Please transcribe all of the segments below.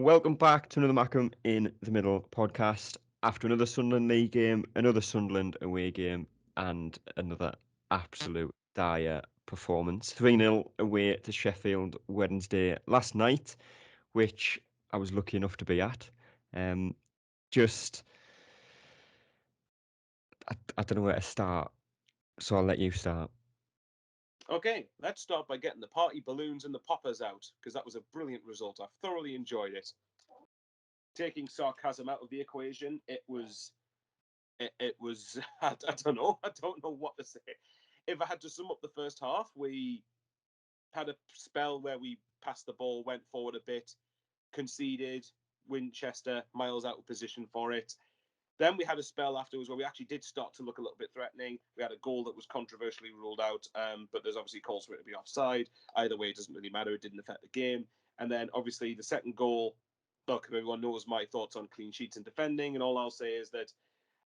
Welcome back to another Mackem in the Middle podcast. After another Sunderland League game, another Sunderland away game, and another absolute dire performance. 3-0 away to Sheffield Wednesday last night, which I was lucky enough to be at. Just, I don't know where to start, so I'll let you start. Okay, let's start by getting the party balloons and the poppers out, because that was a brilliant result. I thoroughly enjoyed it. Taking sarcasm out of the equation, it was, I don't know what to say. If I had to sum up the first half, we had a spell where we passed the ball, went forward a bit, conceded, Winchester miles out of position for it. Then we had a spell afterwards where we actually did start to look a little bit threatening. We had a goal that was controversially ruled out, but there's obviously calls for it to be offside. Either way, it doesn't really matter. It didn't affect the game. And then obviously the second goal, look, everyone knows my thoughts on clean sheets and defending, and all I'll say is that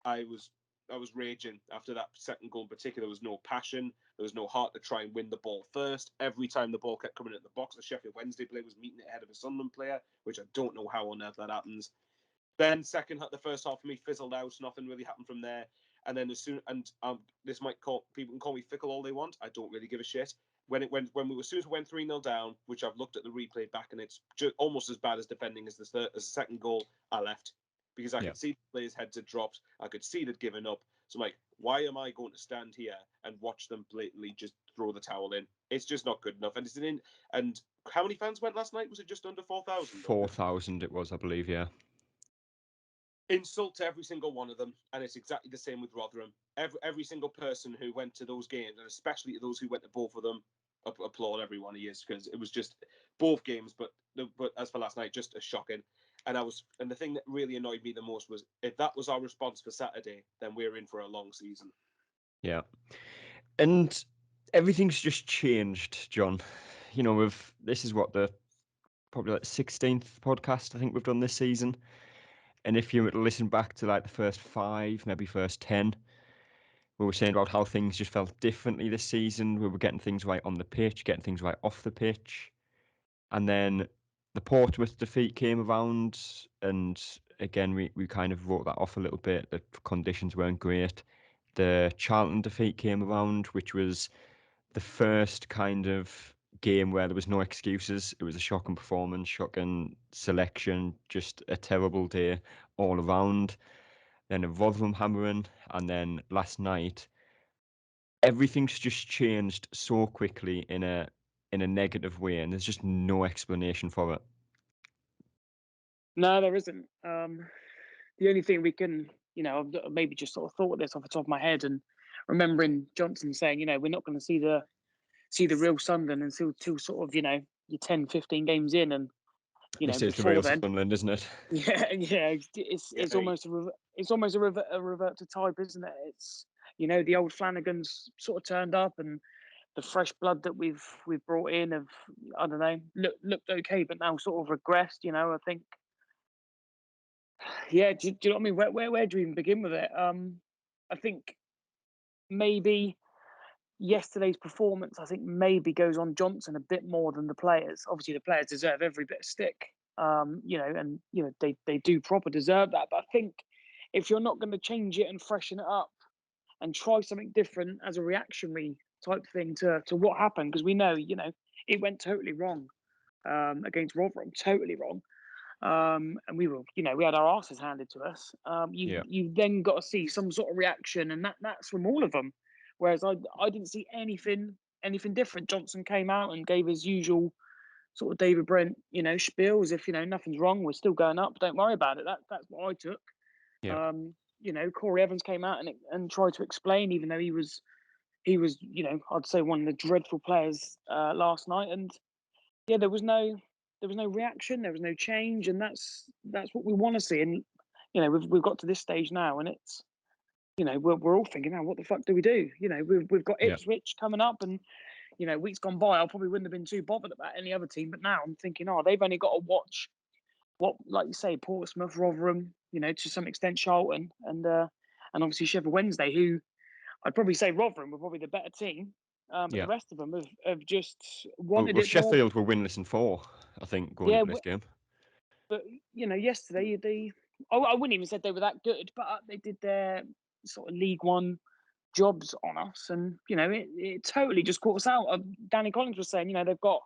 I was raging after that second goal in particular. There was no passion. There was no heart to try and win the ball first. Every time the ball kept coming at the box, the Sheffield Wednesday player was meeting it ahead of a Sunderland player, which I don't know how on earth that happens. Then the first half for me fizzled out. Nothing really happened from there. And then this might people can call me fickle all they want. I don't really give a shit. As soon as we went 3-0 down, which I've looked at the replay back, and it's almost as bad as defending as the second goal, I left because I could see the players' heads had dropped. I could see they'd given up. So I'm like, why am I going to stand here and watch them blatantly just throw the towel in? It's just not good enough. And how many fans went last night? Was it just under 4,000? 4,000 it was, I believe, yeah. Insult to every single one of them, and it's exactly the same with Rotherham. Every single person who went to those games, and especially those who went to both of them, applaud every one of you, because it was just both games. But as for last night, just as shocking. And the thing that really annoyed me the most was if that was our response for Saturday, then we're in for a long season. Yeah, and everything's just changed, John. You know, this is what the probably like 16th podcast I think we've done this season. And if you were to listen back to like the first 5, maybe first 10, we were saying about how things just felt differently this season. We were getting things right on the pitch, getting things right off the pitch. And then the Portsmouth defeat came around, and again, we kind of wrote that off a little bit. The conditions weren't great. The Charlton defeat came around, which was the first kind of game where there was no excuses. It was a shocking performance, shocking selection, just a terrible day all around. Then a Rotherham hammering, and then last night, everything's just changed so quickly in a negative way, and there's just no explanation for it. No, there isn't. The only thing we can, maybe just sort of thought of this off the top of my head, and remembering Johnson saying, we're not going to see the real Sunderland until sort of, your 10, 15 games in, and This is the before real then, Sunderland, isn't it? yeah, it's almost a revert to type, isn't it? It's the old Flanagans sort of turned up, and the fresh blood that we've brought in have, I don't know, looked okay, but now sort of regressed. I think. Yeah, do you know what I mean? Where do we even begin with it? I think maybe yesterday's performance, I think maybe goes on Johnson a bit more than the players. Obviously, the players deserve every bit of stick, they do proper deserve that. But I think if you're not going to change it and freshen it up and try something different as a reactionary type thing to what happened, because we know, it went totally wrong against Rotherham, totally wrong. And we were, we had our asses handed to us. You've then got to see some sort of reaction, and that's from all of them. Whereas I didn't see anything different. Johnson came out and gave his usual sort of David Brent, spiel, as if nothing's wrong, we're still going up, don't worry about it. That's what I took. Yeah. Corey Evans came out and tried to explain, even though he was, I'd say one of the dreadful players last night. And yeah, there was no reaction, there was no change, and that's what we want to see. And we've got to this stage now, and it's we're all thinking, now what the fuck do we do? We've got Ipswich coming up, and weeks gone by, I probably wouldn't have been too bothered about any other team, but now I'm thinking, they've only got to watch what, like you say, Portsmouth, Rotherham, to some extent Charlton, and obviously Sheffield Wednesday, who I'd probably say Rotherham were probably the better team. But the rest of them have just wanted it Sheffield more. were winless in 4, I think, going into this game. But yesterday I wouldn't even say they were that good, but they did their sort of League One jobs on us, and it totally just caught us out. Danny Collins was saying, they've got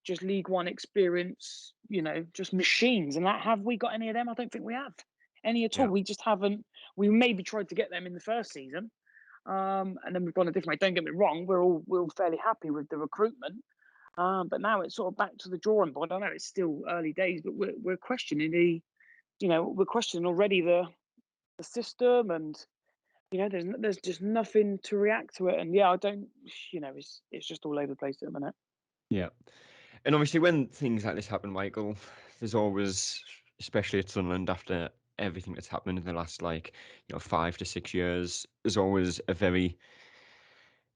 just League One experience, just machines, and that have we got any of them? I don't think we have any at all. We just haven't. We maybe tried to get them in the first season, and then we've gone a different way. Don't get me wrong, we're all fairly happy with the recruitment, but now it's sort of back to the drawing board. I know it's still early days, but we're questioning we're questioning already the system, and there's just nothing to react to it. And I don't, it's just all over the place at the minute. Yeah. And obviously when things like this happen, Michael, there's always, especially at Sunderland, after everything that's happened in the last 5 to 6 years, there's always a very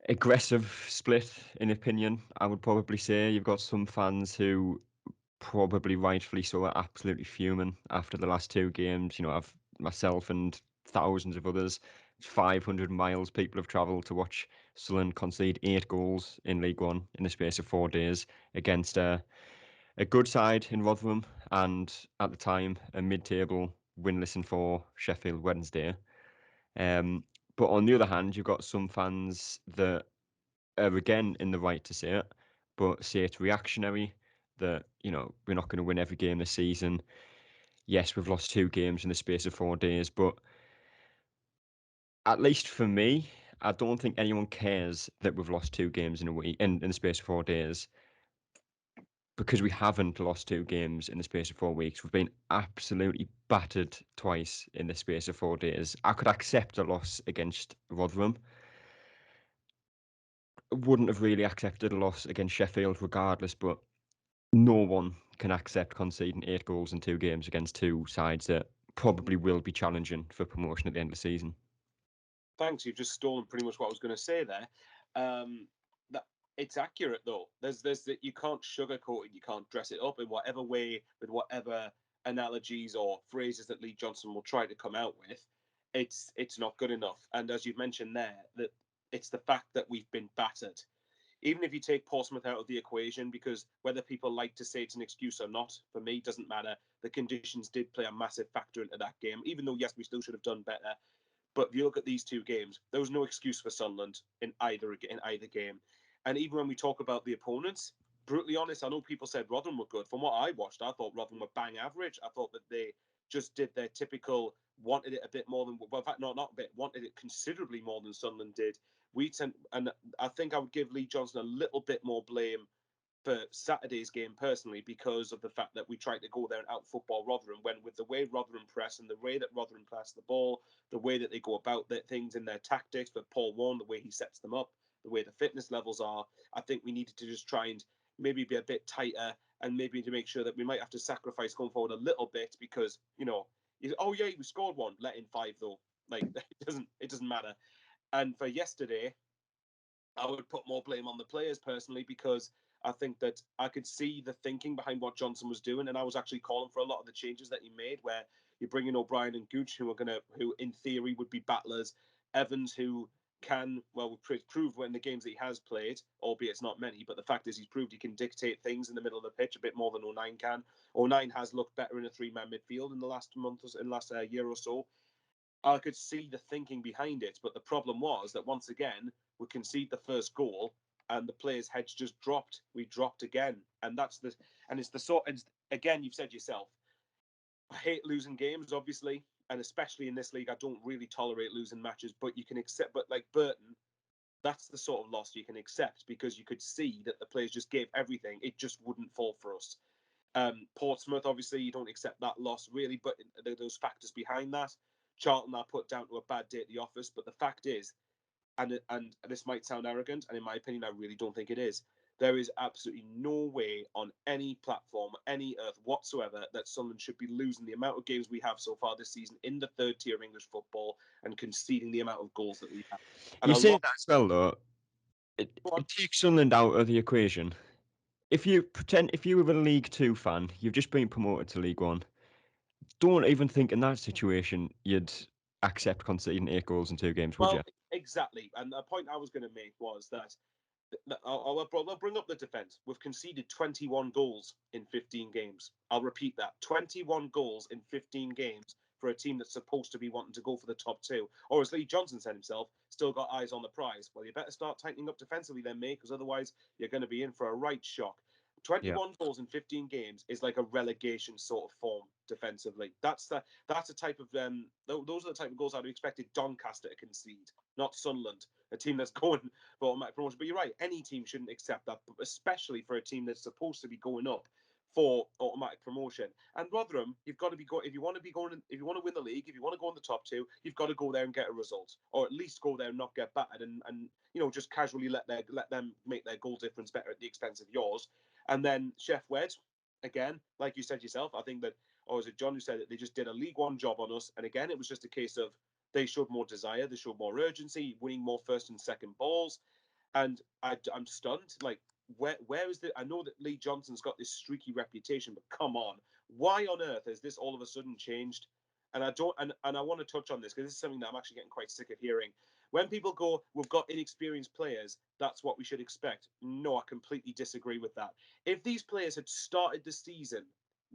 aggressive split in opinion. I would probably say you've got some fans who probably rightfully so are absolutely fuming after the last two games. I've myself and thousands of others, 500 miles people have travelled to watch Sunderland concede 8 goals in League One in the space of 4 days against a good side in Rotherham, and at the time a mid-table winless and 4 Sheffield Wednesday. But on the other hand, you've got some fans that are again in the right to say it, but say it's reactionary, that we're not going to win every game this season. Yes, we've lost 2 games in the space of 4 days, but at least for me, I don't think anyone cares that we've lost 2 games in a week in the space of 4 days, because we haven't lost 2 games in the space of 4 weeks. We've been absolutely battered twice in the space of 4 days. I could accept a loss against Rotherham. Wouldn't have really accepted a loss against Sheffield regardless, but no one can accept conceding 8 goals in 2 games against 2 sides that probably will be challenging for promotion at the end of the season. Thanks, you've just stolen pretty much what I was going to say there. That it's accurate though. There's that you can't sugarcoat it, you can't dress it up in whatever way with whatever analogies or phrases that Lee Johnson will try to come out with. It's not good enough. And as you've mentioned there, that it's the fact that we've been battered. Even if you take Portsmouth out of the equation, because whether people like to say it's an excuse or not, for me, doesn't matter. The conditions did play a massive factor into that game, even though, yes, we still should have done better. But if you look at these 2 games, there was no excuse for Sunderland in either game. And even when we talk about the opponents, brutally honest, I know people said Rotherham were good. From what I watched, I thought Rotherham were bang average. I thought that they just did their typical, wanted it a bit more than, well, in fact, not a bit, wanted it considerably more than Sunderland did. And I think I would give Lee Johnson a little bit more blame for Saturday's game personally, because of the fact that we tried to go there and out football Rotherham, when with the way Rotherham press and the way that Rotherham pass the ball, the way that they go about their things in their tactics, for Paul Warne, the way he sets them up, the way the fitness levels are, I think we needed to just try and maybe be a bit tighter, and maybe to make sure that we might have to sacrifice going forward a little bit, because oh yeah, we scored 1, let in 5 though. Like it doesn't matter. And for yesterday, I would put more blame on the players personally, because I think that I could see the thinking behind what Johnson was doing, and I was actually calling for a lot of the changes that he made, where you bring in O'Brien and Gooch, who in theory would be battlers, Evans, who can, well, prove in the games that he has played, albeit it's not many, but the fact is he's proved he can dictate things in the middle of the pitch a bit more than O'Nien can. O'Nien has looked better in a 3-man midfield in the last year or so. I could see the thinking behind it, but the problem was that once again we concede the first goal and the players' heads just dropped. We dropped again, and it's the sort. And again, you've said yourself, I hate losing games, obviously, and especially in this league, I don't really tolerate losing matches. But you can accept. But like Burton, that's the sort of loss you can accept, because you could see that the players just gave everything. It just wouldn't fall for us. Portsmouth, obviously, you don't accept that loss really, but those factors behind that. Charlton are put down to a bad day at the office, but the fact is, and this might sound arrogant, and in my opinion, I really don't think it is. There is absolutely no way on any platform, any earth whatsoever, that Sunderland should be losing the amount of games we have so far this season in the 3rd tier of English football and conceding the amount of goals that we have. And You say that as well, though. It takes Sunderland out of the equation. If you were a League 2 fan, you've just been promoted to League 1. Don't even think in that situation you'd accept conceding 8 goals in 2 games, would you? Exactly. And the point I was going to make was that I'll bring up the defence. We've conceded 21 goals in 15 games. I'll repeat that: 21 goals in 15 games for a team that's supposed to be wanting to go for the top two. Or as Lee Johnson said himself, still got eyes on the prize. Well, you better start tightening up defensively then, mate, because otherwise you're going to be in for a right shock. 21 goals in 15 games is like a relegation sort of form defensively. That's the type of those are the type of goals I'd have expected Doncaster to concede, not Sunderland, a team that's going for automatic promotion. But you're right, any team shouldn't accept that, but especially for a team that's supposed to be going up for automatic promotion. And Rotherham, you've got to be if you want to win the league, if you want to go in the top two, you've got to go there and get a result, or at least go there and not get battered, and just casually let them make their goal difference better at the expense of yours. And then Chef Wed, again, like you said yourself, I think that, or was it John who said that they just did a League One job on us? And again, it was just a case of they showed more desire, they showed more urgency, winning more first and second balls. And I'm stunned. Like, where is the? I know that Lee Johnson's got this streaky reputation, but come on, why on earth has this all of a sudden changed? And I don't, and I want to touch on this because this is something that I'm actually getting quite sick of hearing. When people go, we've got inexperienced players, that's what we should expect. No, I completely disagree with that. If these players had started the season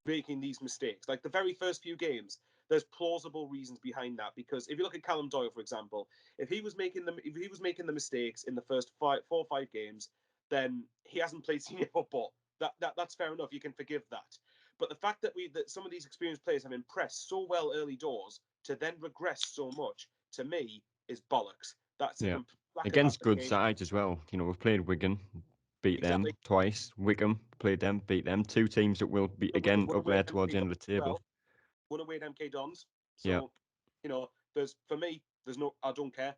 making these mistakes, like the very first few games, there's plausible reasons behind that. Because if you look at Callum Doyle, for example, if he was making the mistakes in the first 4 or 5 games, then he hasn't played senior football. That's fair enough. You can forgive that. But the fact that some of these experienced players have impressed so well early doors to then regress so much, to me, is bollocks. That's a complete lack of Against good application. sides as well. We've played Wigan, beat Exactly. them twice. Wickham, played them, beat them. 2 teams that will be, again, up there towards the end of the table. Won away at MK Dons. Yeah. So, I don't care.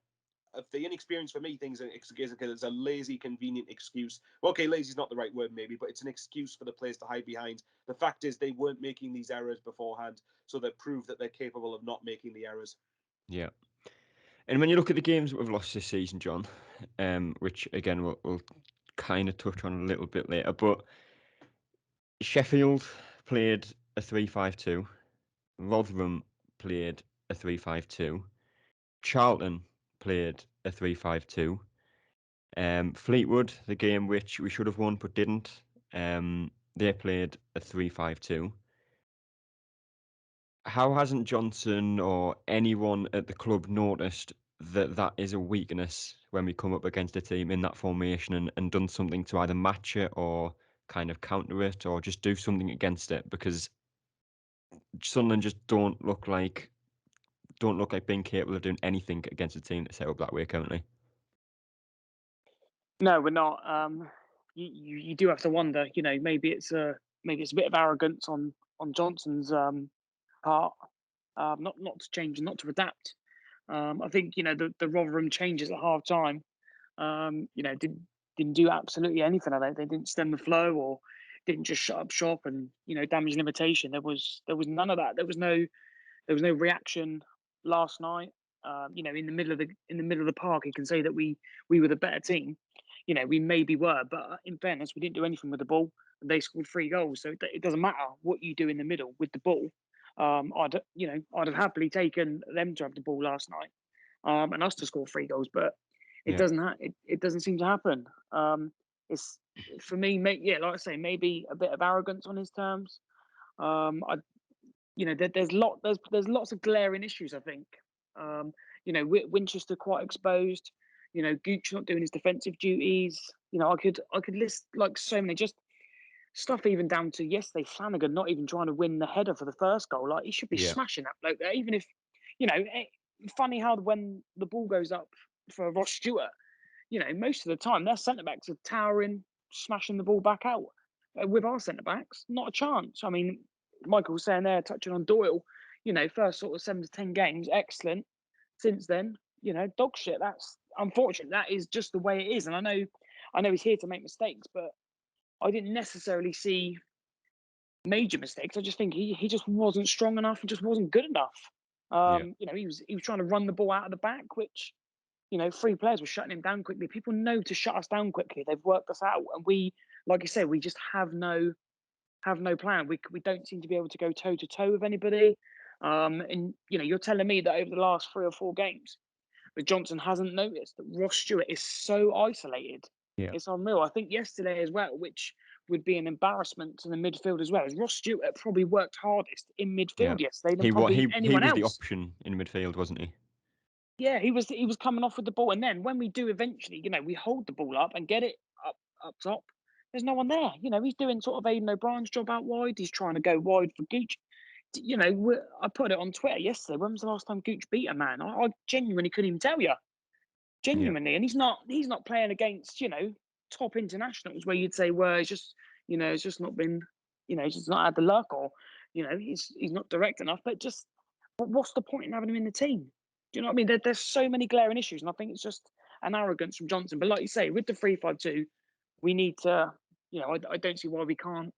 If the inexperience for me thinks it's a lazy, convenient excuse. Okay, lazy is not the right word, maybe, but it's an excuse for the players to hide behind. The fact is, they weren't making these errors beforehand, so they prove that they're capable of not making the errors. Yeah. And when you look at the games that we've lost this season, John, which again we'll kind of touch on a little bit later, but Sheffield played a 3-5-2. Rotherham played a 3-5-2. Charlton played a 3-5-2. Fleetwood, the game which we should have won but didn't, they played a 3-5-2. How hasn't Johnson or anyone at the club noticed that is a weakness when we come up against a team in that formation and done something to either match it or kind of counter it or just do something against it? Because Sunderland just don't look like being capable of doing anything against a team that's set up that way currently. No, we're not. You do have to wonder. Maybe it's a bit of arrogance on Johnson's part. Not to change, not to adapt. I think the Rotherham changes at half time. Didn't do absolutely anything. They didn't stem the flow or didn't just shut up shop and damage limitation. There was none of that. There was no reaction last night. In the middle of the park, you can say that we were the better team. We maybe were, but in fairness, we didn't do anything with the ball. And they scored 3 goals, so it doesn't matter what you do in the middle with the ball. I'd have happily taken them to have the ball last night, and us to score 3 goals, but it doesn't seem to happen. It's for me, like I say, maybe a bit of arrogance on his terms. There's lots of glaring issues. I think, Winchester quite exposed. Gooch not doing his defensive duties. I could list like so many just stuff even down to yesterday. Flanagan not even trying to win the header for the first goal. Like he should be smashing that bloke there. Even if, funny how when the ball goes up for Ross Stewart, most of the time their centre backs are towering, smashing the ball back out. With our centre backs, not a chance. I mean, Michael was saying there, touching on Doyle, first sort of 7 to 10 games, excellent. Since then, dog shit. That's unfortunate. That is just the way it is. And I know he's here to make mistakes, but I didn't necessarily see major mistakes. I just think he just wasn't strong enough and just wasn't good enough. He was trying to run the ball out of the back, which 3 players were shutting him down quickly. People know to shut us down quickly. They've worked us out, and we, like you said, we just have no plan. We don't seem to be able to go toe to toe with anybody. And you're telling me that over the last 3 or 4 games, that Johnson hasn't noticed that Ross Stewart is so isolated. Yeah. It's unreal. I think yesterday as well, which would be an embarrassment to the midfield as well, is Ross Stewart probably worked hardest in midfield yesterday than probably He anyone was the else. option in midfield, wasn't he? Yeah, he was coming off with the ball, and then when we do eventually, we hold the ball up and get it up top. There's no one there. He's doing sort of Aidan O'Brien's job out wide. He's trying to go wide for Gooch. I put it on Twitter yesterday. When was the last time Gooch beat a man? I genuinely couldn't even tell you. Genuinely, and he's not playing against top internationals where you'd say, well, it's just not been, he's just not had the luck, or he's not direct enough. But just what's the point in having him in the team? Do you know what I mean? There's so many glaring issues, and I think it's just an arrogance from Johnson. But like you say, with the 3-5-2, we need to, I don't see why we can't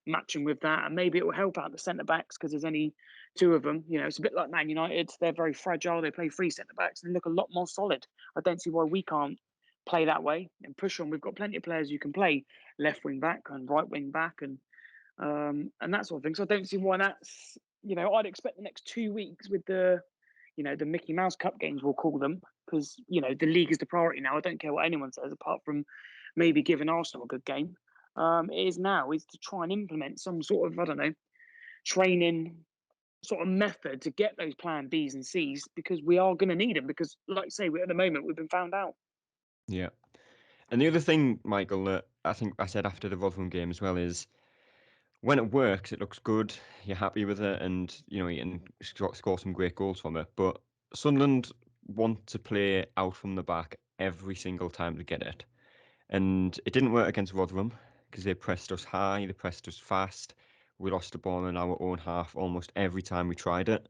match him with that, and maybe it will help out the centre backs because there's only two of them. It's a bit like Man United. They're very fragile. They play three centre backs and they look a lot more solid. I don't see why we can't play that way and push on. We've got plenty of players who can play left wing back and right wing back and that sort of thing. So I don't see why that's. I'd expect the next 2 weeks with the the Mickey Mouse Cup games, we'll call them, because the league is the priority now. I don't care what anyone says, apart from maybe giving Arsenal a good game. It is now is to try and implement some sort of, I don't know, training sort of method to get those plan Bs and Cs, because we are going to need them, because like I say, at the moment we've been found out. Yeah. And the other thing, Michael, that I think I said after the Rotherham game as well is when it works, it looks good. You're happy with it, and you can score some great goals from it. But Sunderland want to play out from the back every single time to get it, and it didn't work against Rotherham because they pressed us high, they pressed us fast. We lost the ball in our own half almost every time we tried it.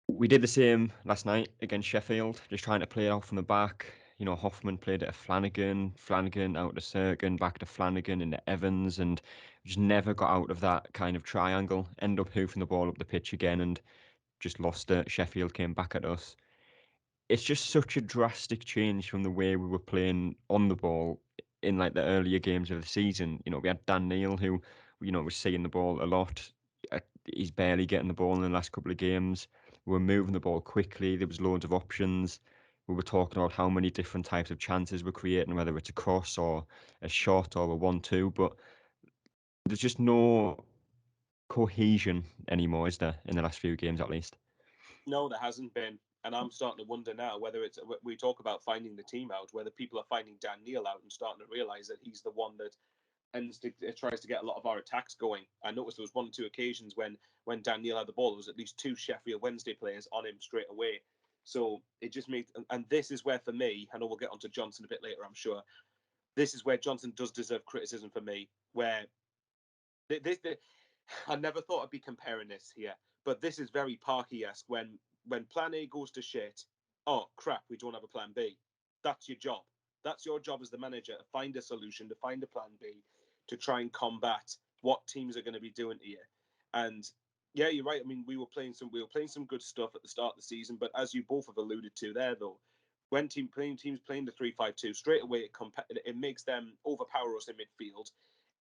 We did the same last night against Sheffield, just trying to play it out from the back. Hoffman played it to Flanagan out to Serkin, back to Flanagan into Evans, and just never got out of that kind of triangle. End up hoofing the ball up the pitch again and just lost it. Sheffield came back at us. It's just such a drastic change from the way we were playing on the ball in like the earlier games of the season. We had Dan Neil who, was seeing the ball a lot. He's barely getting the ball in the last couple of games. We were moving the ball quickly. There was loads of options. We were talking about how many different types of chances we're creating, whether it's a cross or a shot or a 1-2. But there's just no cohesion anymore, is there, in the last few games at least? No, there hasn't been. And I'm starting to wonder now whether it's, we talk about finding the team out, whether people are finding Dan Neil out and starting to realise that he's the one that tries to get a lot of our attacks going. I noticed there was 1 or 2 occasions when Dan Neil had the ball, there was at least 2 Sheffield Wednesday players on him straight away. So it just made, and this is where for me, I know we'll get onto Johnson a bit later, I'm sure. This is where Johnson does deserve criticism for me, where I never thought I'd be comparing this here, but this is very Parky-esque when plan A goes to shit. Oh crap, we don't have a plan B. That's your job. That's your job as the manager, to find a solution, to find a plan B, to try and combat what teams are going to be doing to you. And yeah, you're right. I mean, we were playing some good stuff at the start of the season, but as you both have alluded to there, though, when teams playing the 3-5-2 straight away, it makes them overpower us in midfield.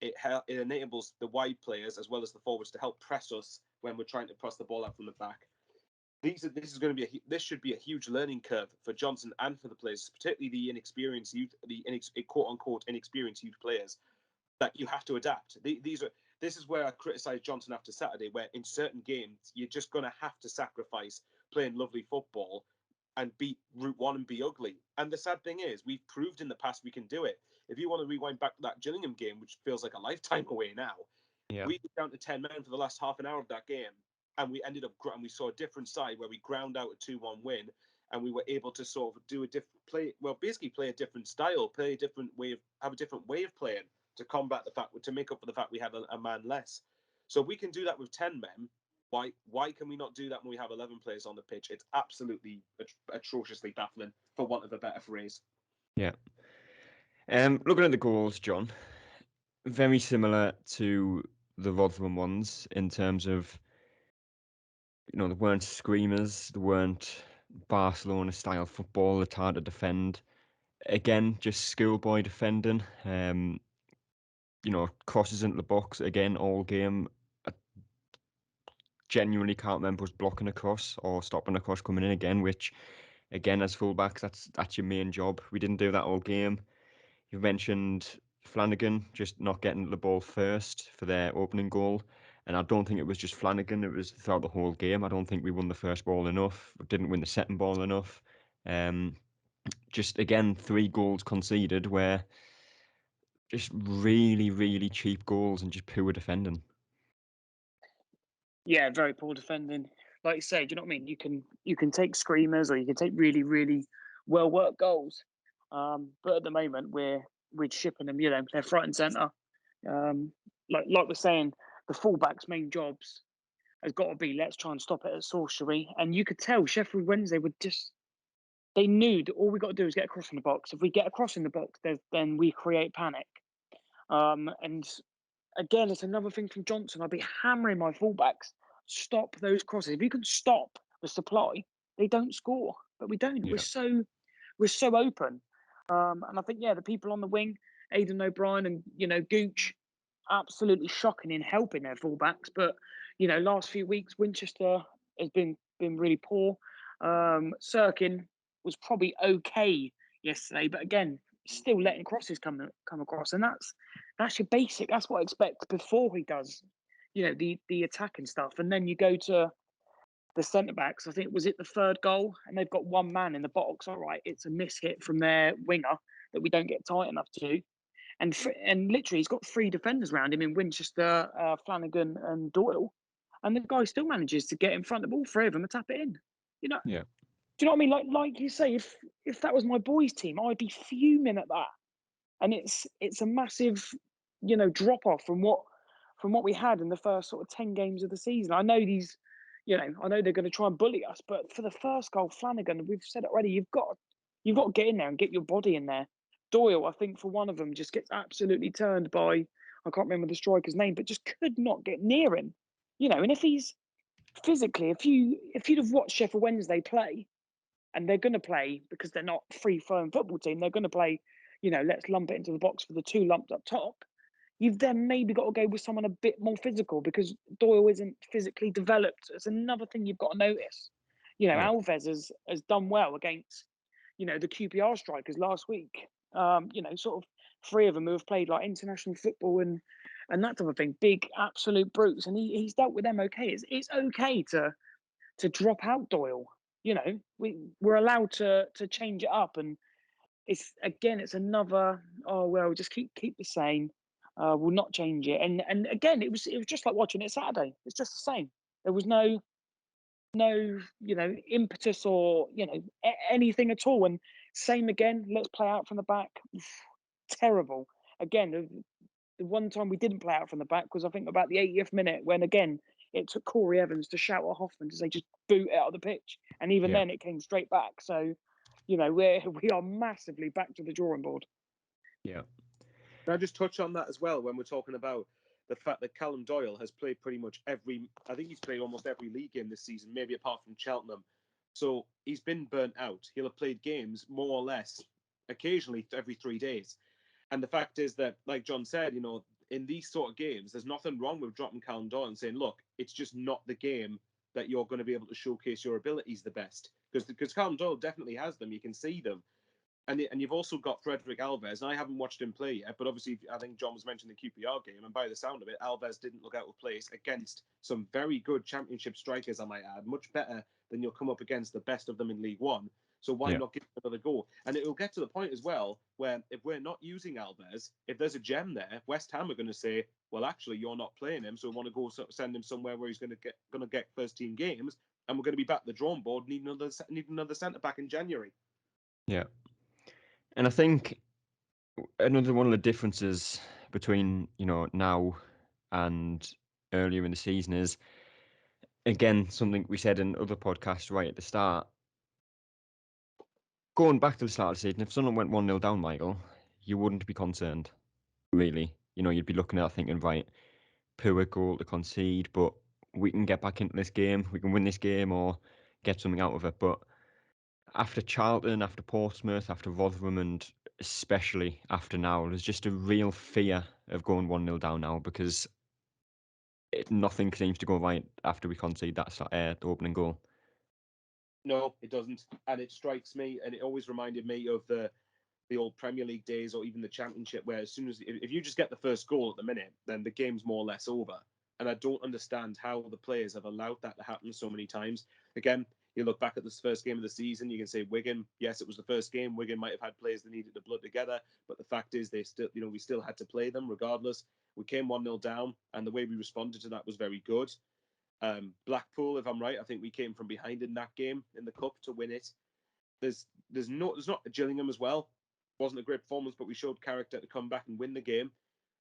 It enables the wide players as well as the forwards to help press us when we're trying to press the ball out from the back. This should be a huge learning curve for Johnson and for the players, particularly the inexperienced youth, quote unquote inexperienced youth players, that you have to adapt. This is where I criticised Johnson after Saturday, where in certain games you're just going to have to sacrifice playing lovely football and beat Route 1 and be ugly. And the sad thing is, we've proved in the past we can do it. If you want to rewind back to that Gillingham game, which feels like a lifetime away now, we got down to 10 men for the last half an hour of that game, and we ended up, and we saw a different side where we ground out a 2-1 win, and we were able to sort of do a different play. Well, basically play a different style, have a different way of playing to combat the fact, to make up for the fact we had a man less. So if we can do that with 10 men, why can we not do that when we have 11 players on the pitch? It's absolutely atrociously baffling, for want of a better phrase. Yeah. Looking at the goals, John, very similar to the Rotherham ones in terms of, they weren't screamers, they weren't Barcelona-style football that's hard to defend. Again, just schoolboy defending. Crosses into the box again all game. I genuinely can't remember us blocking a cross or stopping a cross coming in again, which again, as fullbacks, that's your main job. We didn't do that all game. You mentioned Flanagan just not getting the ball first for their opening goal. And I don't think it was just Flanagan, it was throughout the whole game. I don't think we won the first ball enough, didn't win the second ball enough. Just again, 3 goals conceded where just really, really cheap goals and just poor defending. Yeah, very poor defending. Like you say, do you know what I mean? You can take screamers or you can take really, really well worked goals. But at the moment we're shipping them, you know, they're front and centre. Like we're saying, the fullback's main jobs has got to be let's try and stop it at sorcery. And you could tell Sheffield Wednesday would just they knew that all we got to do is get across in the box. If we get across in the box, then we create panic. And again, it's another thing from Johnson. I'd be hammering my fullbacks. Stop those crosses. If you can stop the supply, they don't score. But we don't. Yeah. We're so open. And I think the people on the wing, Aidan O'Brien and Gooch, absolutely shocking in helping their fullbacks. But last few weeks Winchester has been really poor. Sirkin was probably okay yesterday, but again, still letting crosses come across, and that's your basic. That's what I expect before he does, the attacking stuff. And then you go to the centre backs. I think was it the third goal, and they've got one man in the box. All right, it's a mishit from their winger that we don't get tight enough to. And literally, he's got 3 defenders around him in Winchester, Flanagan, and Doyle, and the guy still manages to get in front of all 3 of them and tap it in. Yeah. Do you know what I mean? Like you say, if that was my boys' team, I'd be fuming at that. And it's a massive, drop off from what we had in the first sort of 10 games of the season. I know I know they're going to try and bully us, but for the first goal, Flanagan, we've said it already, you've got to get in there and get your body in there. Doyle, I think for one of them, just gets absolutely turned by, I can't remember the striker's name, but just could not get near him. And if he's physically, if you'd have watched Sheffield Wednesday play, and they're going to play because they're not free-flowing football team, they're going to play, let's lump it into the box for the 2 lumps up top. You've then maybe got to go with someone a bit more physical because Doyle isn't physically developed. It's another thing you've got to notice. Alves has done well against, the QPR strikers last week. Sort of 3 of them who have played like international football and that type of thing. Big absolute brutes, and he's dealt with them okay. It's okay to drop out Doyle. We're allowed to change it up, and it's another just keep the same. We'll not change it, and again it was just like watching it Saturday. It's just the same. There was no impetus or anything at all. And same again. Let's play out from the back. Terrible. Again, the one time we didn't play out from the back was I think about the 80th minute when again it took Corey Evans to shout at Hoffman to say just boot it out of the pitch, and even then it came straight back. So we are massively back to the drawing board. Yeah. Can I just touch on that as well when we're talking about the fact that Callum Doyle has played pretty much I think he's played almost every league game this season, maybe apart from Cheltenham. So he's been burnt out. He'll have played games more or less occasionally every 3 days. And the fact is that, like John said, in these sort of games, there's nothing wrong with dropping Callum Doyle and saying, look, it's just not the game that you're going to be able to showcase your abilities the best. Because Callum Doyle definitely has them. You can see them. And you've also got Frederick Alves. And I haven't watched him play yet, but obviously I think John was mentioning the QPR game. And by the sound of it, Alves didn't look out of place against some very good Championship strikers, I might add. Much better than you'll come up against the best of them in League One. So why not give him another go? And it will get to the point as well where if we're not using Alves, if there's a gem there, West Ham are going to say, well, actually, you're not playing him, so we want to go send him somewhere where he's going to get first team games, and we're going to be back at the drawing board, need another centre back in January. Yeah. And I think another one of the differences between, now and earlier in the season is, again, something we said in other podcasts right at the start. Going back to the start of the season, if someone went 1-0 down, Michael, you wouldn't be concerned, really. You'd be looking at it thinking, right, poor goal to concede, but we can get back into this game, we can win this game or get something out of it. But after Charlton, after Portsmouth, after Rotherham, and especially after now, there's just a real fear of going 1-0 down now because nothing seems to go right after we concede that the opening goal. No, it doesn't, and it strikes me, and it always reminded me of the old Premier League days or even the Championship, where as soon as if you just get the first goal at the minute, then the game's more or less over. And I don't understand how the players have allowed that to happen so many times. Again, you look back at this first game of the season, you can say Wigan, yes, it was the first game. Wigan might have had players that needed to blood together, but the fact is they still, we still had to play them regardless. We came 1-0 down, and the way we responded to that was very good. Blackpool, if I'm right, I think we came from behind in that game in the cup to win it. There's not Gillingham as well. Wasn't a great performance, but we showed character to come back and win the game.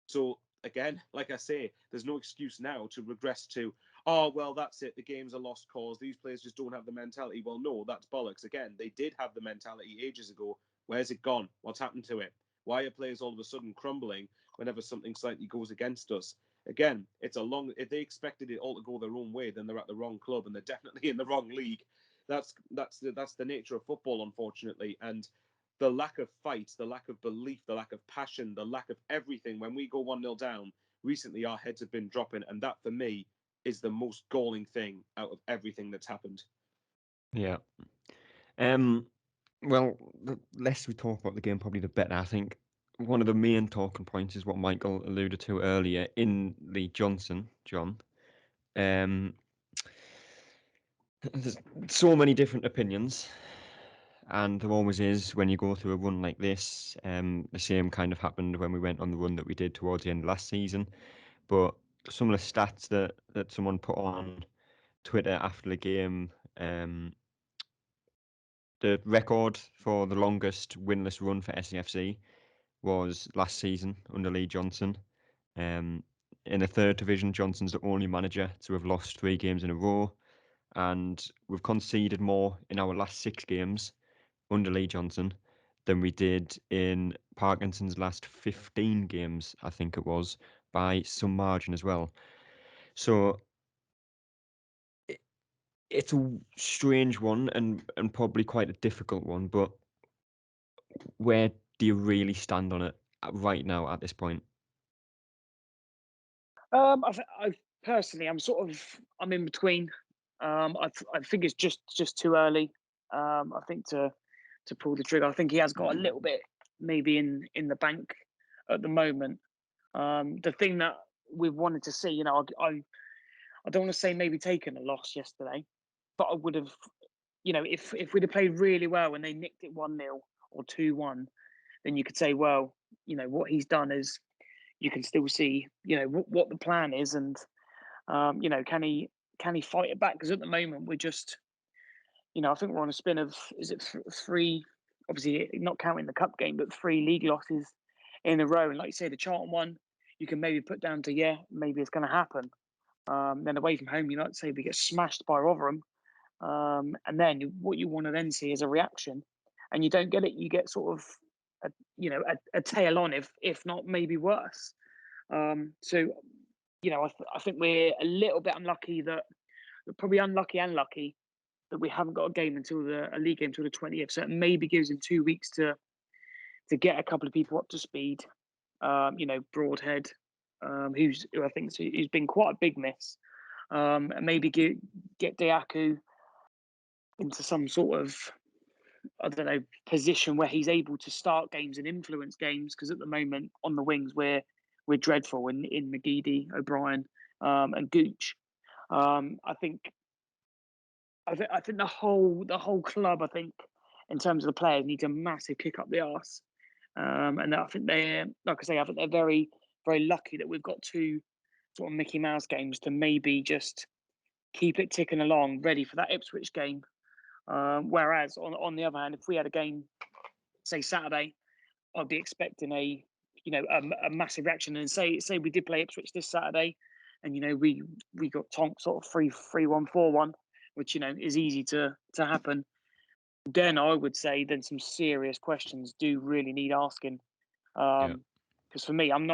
So again, like I say, there's no excuse now to regress to, oh well, that's it. The game's a lost cause. These players just don't have the mentality. Well, no, that's bollocks. Again, they did have the mentality ages ago. Where's it gone? What's happened to it? Why are players all of a sudden crumbling whenever something slightly goes against us? Again, it's a long. If they expected it all to go their own way, then they're at the wrong club and they're definitely in the wrong league. That's the nature of football, unfortunately, and the lack of fight, the lack of belief, the lack of passion, the lack of everything. When we go 1-0 down, recently our heads have been dropping, and that for me is the most galling thing out of everything that's happened. Yeah. Well, the less we talk about the game, probably the better. I think one of the main talking points is what Michael alluded to earlier in Lee Johnson, John. There's so many different opinions, and there always is when you go through a run like this. The same kind of happened when we went on the run that we did towards the end of last season. But some of the stats that someone put on Twitter after the game, the record for the longest winless run for SAFC was last season under Lee Johnson. In the third division, Johnson's the only manager to have lost 3 games in a row, and we've conceded more in our last 6 games under Lee Johnson than we did in Parkinson's last 15 games, I think it was, by some margin as well. So it's a strange one and probably quite a difficult one, but where do you really stand on it right now at this point? I personally, I'm in between. I think it's just too early. I think to pull the trigger. I think he has got a little bit maybe in the bank at the moment. The thing that we wanted to see, I don't want to say maybe taken a loss yesterday, but I would have, if we'd have played really well and they nicked it 1-0 or 2-1, then you could say, well, what he's done is you can still see, what the plan is, and can he fight it back? Because at the moment we're just, I think we're on a spin of, is it 3? Obviously, not counting the cup game, but 3 league losses in a row. And like you say, the Charlton one, you can maybe put down to maybe it's going to happen. Then away from home, you might say we get smashed by Rotherham, and then what you want to then see is a reaction, and you don't get it. You get sort of a tail on, if not maybe worse. So I think we're a little bit unlucky probably unlucky and lucky that we haven't got a game until a league game until the 20th. So it maybe gives him 2 weeks to get a couple of people up to speed. Broadhead, who I think who's been quite a big miss, and maybe get Diaku into some sort of, I don't know, position where he's able to start games and influence games. Because at the moment on the wings we're dreadful in McGeady, O'Brien, and Gooch. I think the whole club, I think, in terms of the players, needs a massive kick up the arse. And I think they're, like I say, I think they're very, very lucky that we've got 2 sort of Mickey Mouse games to maybe just keep it ticking along, ready for that Ipswich game. Whereas on the other hand, if we had a game, say Saturday, I'd be expecting a massive reaction. And say we did play Ipswich this Saturday, and we got tonked sort of 3-1, 4-1, which is easy to happen. Then I would say then some serious questions do really need asking. Because for me, I'm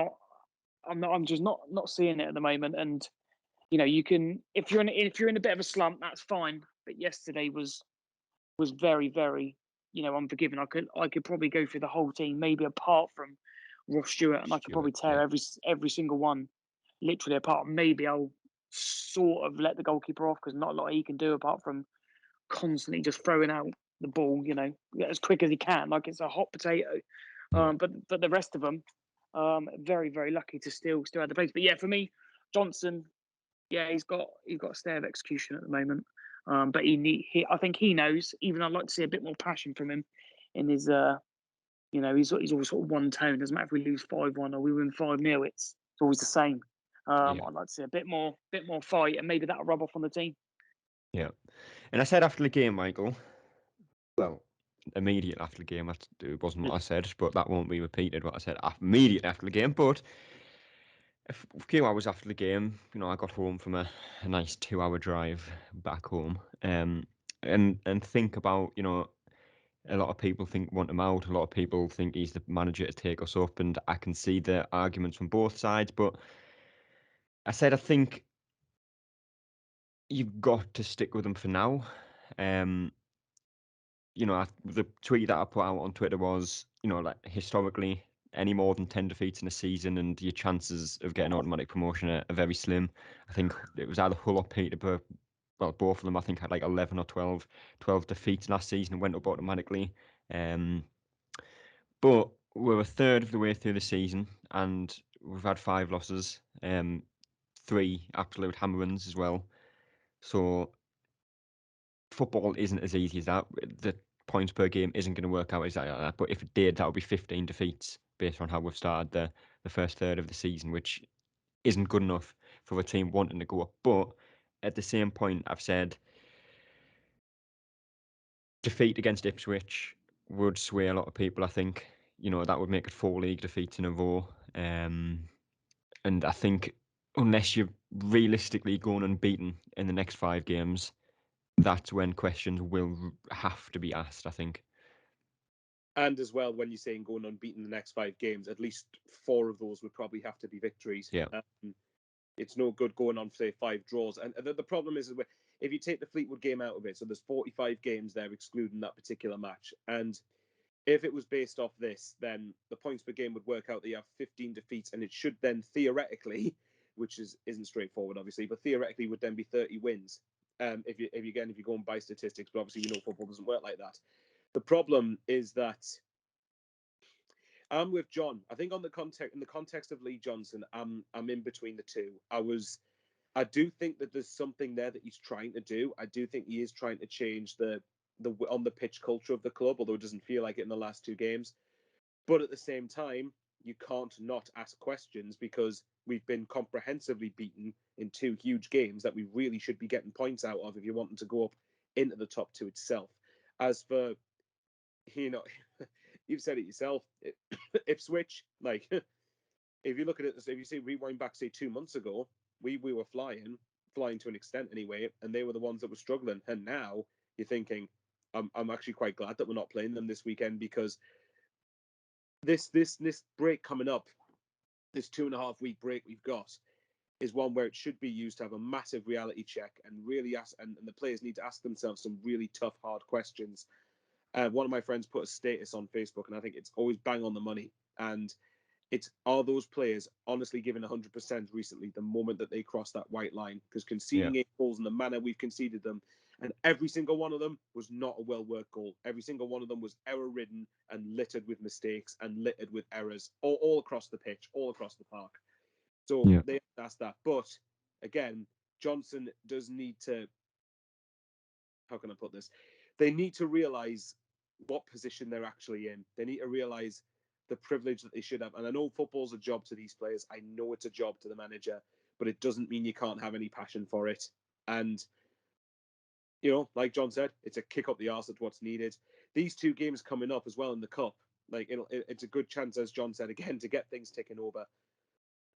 just not seeing it at the moment. And you can, if you're in a bit of a slump, that's fine. But yesterday was very, very unforgiving. I could probably go through the whole team, maybe apart from Ross Stewart, and I could probably tear every single one literally apart. Maybe I'll sort of let the goalkeeper off because not a lot he can do apart from constantly just throwing out the ball, as quick as he can, like it's a hot potato. But the rest of them, very very lucky to still have the place. But yeah, for me, Johnson, yeah, he's got a stay of execution at the moment. But I think he knows. Even I'd like to see a bit more passion from him in his. He's always sort of one tone. Doesn't matter if we lose 5-1 or we win 5-0. It's always the same. I'd like to see a bit more fight, and maybe that'll rub off on the team. Yeah. And I said after the game, Michael, well, immediately after the game, it wasn't what I said, but that won't be repeated, what I said immediately after the game. But a few hours after the game, I got home from a nice 2-hour drive back home, and think about, a lot of people want him out. A lot of people think he's the manager to take us up, and I can see the arguments from both sides. But I said I think you've got to stick with him for now. The tweet that I put out on Twitter was, like historically, any more than 10 defeats in a season and your chances of getting automatic promotion are very slim. I think it was either Hull or Peterborough. Well, both of them, I think, had like 11 or 12 defeats last season and went up automatically. But we're a third of the way through the season and we've had 5 losses, 3 absolute hammerings as well. So football isn't as easy as that. The points per game isn't going to work out exactly like that. But if it did, that would be 15 defeats based on how we've started the first third of the season, which isn't good enough for a team wanting to go up. But at the same point, I've said defeat against Ipswich would sway a lot of people, I think. That would make it 4 league defeats in a row. And I think unless you're realistically going unbeaten in the next 5 games, that's when questions will have to be asked, I think. And as well, when you're saying going unbeaten the next 5 games, at least 4 of those would probably have to be victories. Yeah. It's no good going on, say, 5 draws. And the problem is, if you take the Fleetwood game out of it, so there's 45 games there excluding that particular match. And if it was based off this, then the points per game would work out that you have 15 defeats, and it should then theoretically, which isn't straightforward, obviously, but theoretically would then be 30 wins. If you go and buy statistics, but obviously football doesn't work like that. The problem is that I'm with John. I think in the context of Lee Johnson, I'm in between the two. I do think that there's something there that he's trying to do. I do think he is trying to change the on the pitch culture of the club, although it doesn't feel like it in the last 2 games. But at the same time, you can't not ask questions because we've been comprehensively beaten in 2 huge games that we really should be getting points out of if you're wanting to go up into the top 2 itself. As for, you've said it yourself, Ipswich, like, if you look at it, if you say rewind back, say 2 months ago, we were flying to an extent anyway, and they were the ones that were struggling. And now you're thinking, I'm actually quite glad that we're not playing them this weekend, because this break coming up, this 2.5 week break we've got, is one where it should be used to have a massive reality check and really ask, and the players need to ask themselves some really tough, hard questions. One of my friends put a status on Facebook, and I think it's always bang on the money. And are those players honestly given 100% recently the moment that they cross that white line? Because conceding 8 goals in the manner we've conceded them, and every single one of them was not a well-worked goal. Every single one of them was error-ridden and littered with mistakes and littered with errors all across the pitch, all across the park. So that's that. But again, Johnson does need to, how can I put this? They need to realise what position they're actually in. They need to realise the privilege that they should have. And I know football's a job to these players. I know it's a job to the manager, but it doesn't mean you can't have any passion for it. And, like John said, it's a kick up the arse at what's needed. These 2 games coming up as well in the Cup, like, it's a good chance, as John said again, to get things ticking over.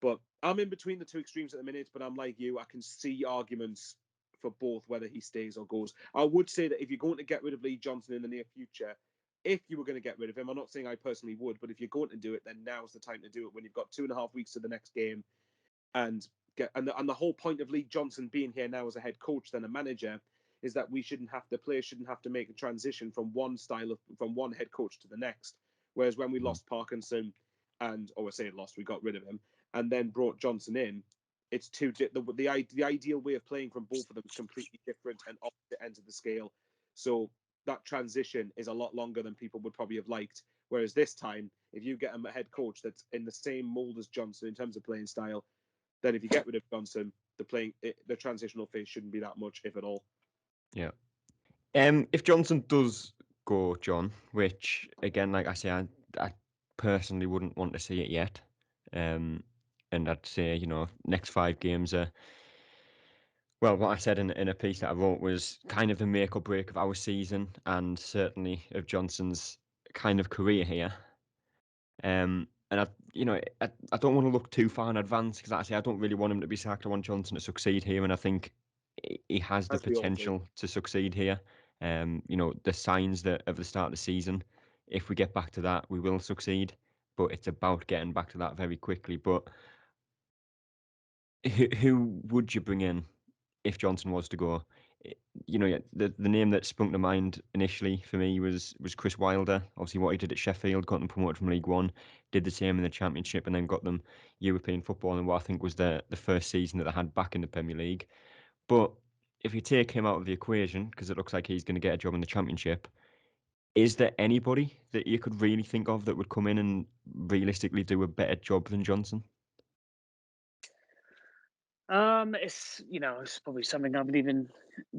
But I'm in between the 2 extremes at the minute, but I'm like you. I can see arguments for both, whether he stays or goes. I would say that if you're going to get rid of Lee Johnson in the near future, if you were going to get rid of him, I'm not saying I personally would, but if you're going to do it, then now's the time to do it, when you've got 2.5 weeks to the next game. And the whole point of Lee Johnson being here now as a head coach, then a manager, is that players shouldn't have to make a transition from one head coach to the next. Whereas when we lost Parkinson, we got rid of him, and then brought Johnson in, it's the ideal way of playing from both of them is completely different and opposite ends of the scale. So that transition is a lot longer than people would probably have liked. Whereas this time, if you get a head coach that's in the same mold as Johnson in terms of playing style, then if you get rid of Johnson, the transitional phase shouldn't be that much, if at all. Yeah. If Johnson does go, John, which again, like I say, I personally wouldn't want to see it yet. And I'd say, next 5 games are, well, what I said in a piece that I wrote was kind of the make or break of our season and certainly of Johnson's kind of career here. And I don't want to look too far in advance because, like I say, I don't really want him to be sacked. I want Johnson to succeed here, and I think he has the As we all do. potential to succeed here. The signs that of the start of the season, if we get back to that, we will succeed. But it's about getting back to that very quickly. But who would you bring in if Johnson was to go? The name that sprung to mind initially for me was Chris Wilder. Obviously, what he did at Sheffield, got them promoted from League One, did the same in the Championship, and then got them European football in what I think was the first season that they had back in the Premier League. But if you take him out of the equation, because it looks like he's going to get a job in the Championship, is there anybody that you could really think of that would come in and realistically do a better job than Johnson? It's probably something I haven't even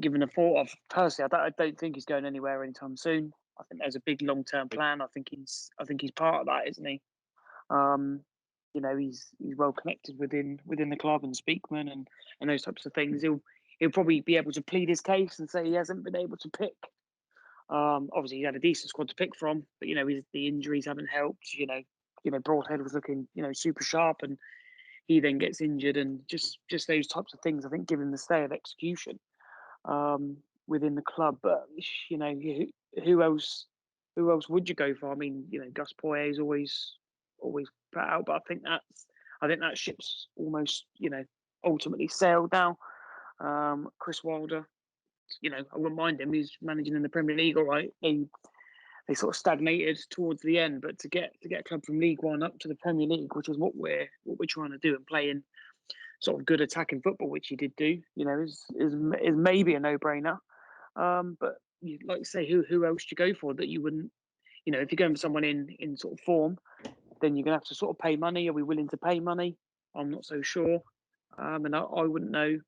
given a thought of. Personally, I don't think he's going anywhere anytime soon. I think there's a big long-term plan. I think he's part of that, isn't he? He's well connected within the club and Speakman and those types of things. He'll probably be able to plead his case and say he hasn't been able to pick. Obviously, he had a decent squad to pick from, but the injuries haven't helped. Broadhead was looking super sharp, and he then gets injured, and just those types of things, I think, give him the stay of execution within the club. But who else would you go for? I mean, Gus Poyet is always put out, but I think that ship's almost ultimately sailed now. Chris Wilder, I wouldn't mind him. He's managing in the Premier League, all right. They sort of stagnated towards the end, but to get a club from League One up to the Premier League, which is what we're trying to do, and playing sort of good attacking football, which he did do, is maybe a no-brainer. But like you say, who else do you go for that you wouldn't? If you're going for someone in sort of form, then you're gonna have to sort of pay money. Are we willing to pay money? I'm not so sure, and I wouldn't know.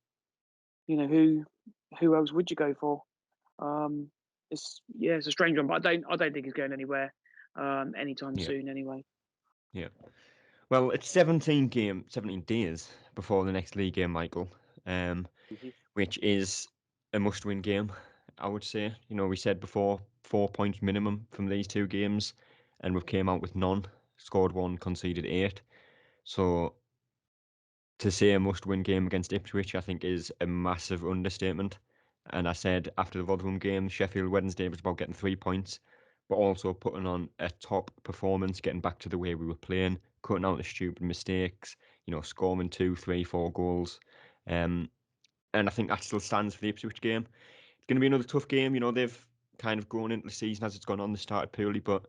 Who else would you go for? It's a strange one, but I don't think he's going anywhere anytime soon. Anyway. Yeah. Well, it's 17 days before the next league game, Michael, which is a must-win game, I would say. We said before 4 points minimum from these 2 games, and we've came out with none, scored 1, conceded 8. So to say a must-win game against Ipswich, I think, is a massive understatement. And I said after the Rotherham game, Sheffield Wednesday was about getting 3 points, but also putting on a top performance, getting back to the way we were playing, cutting out the stupid mistakes, scoring 2, 3, 4 goals. And I think that still stands for the Ipswich game. It's going to be another tough game. They've kind of grown into the season as it's gone on. They started poorly, but,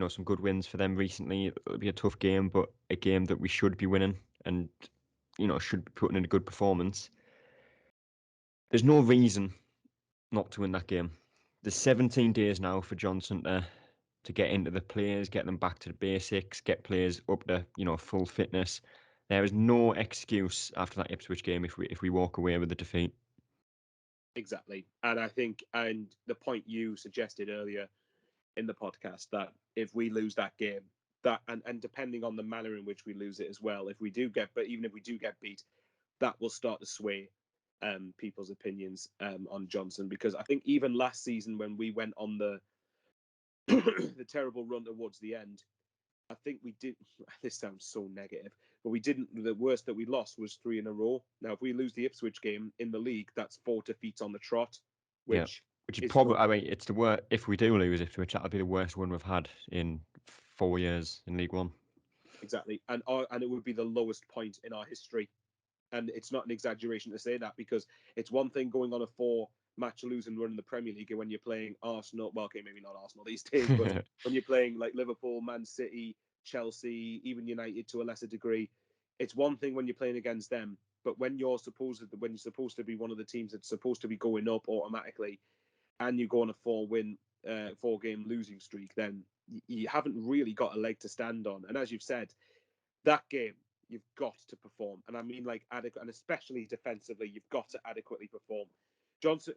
some good wins for them recently. It'll be a tough game, but a game that we should be winning and, should be putting in a good performance. There's no reason not to win that game. There's 17 days now for Johnson to get into the players, get them back to the basics, get players up to full fitness. There is no excuse after that Ipswich game if we walk away with the defeat. Exactly, and I think, and the point you suggested earlier in the podcast, that if we lose that game, that and depending on the manner in which we lose it as well, even if we do get beat, that will start to sway people's opinions on Johnson, because I think even last season when we went on the the terrible run towards the end, I think we did. This sounds so negative, but we didn't. The worst that we lost was 3 in a row. Now, if we lose the Ipswich game in the league, that's 4 defeats on the trot, which is probably. I mean, it's the worst. If we do lose Ipswich, that'll be the worst one we've had in 4 years in League One. Exactly, and it would be the lowest point in our history. And it's not an exaggeration to say that, because it's one thing going on a 4-match losing run in the Premier League when you're playing Arsenal. Well, okay, maybe not Arsenal these days, but when you're playing like Liverpool, Man City, Chelsea, even United to a lesser degree, it's one thing when you're playing against them. But when you're supposed to be one of the teams that's supposed to be going up automatically, and you go on a 4-game losing streak, then you haven't really got a leg to stand on. And as you've said, that game, you've got to perform. And I mean, like, adequate, and especially defensively, you've got to adequately perform.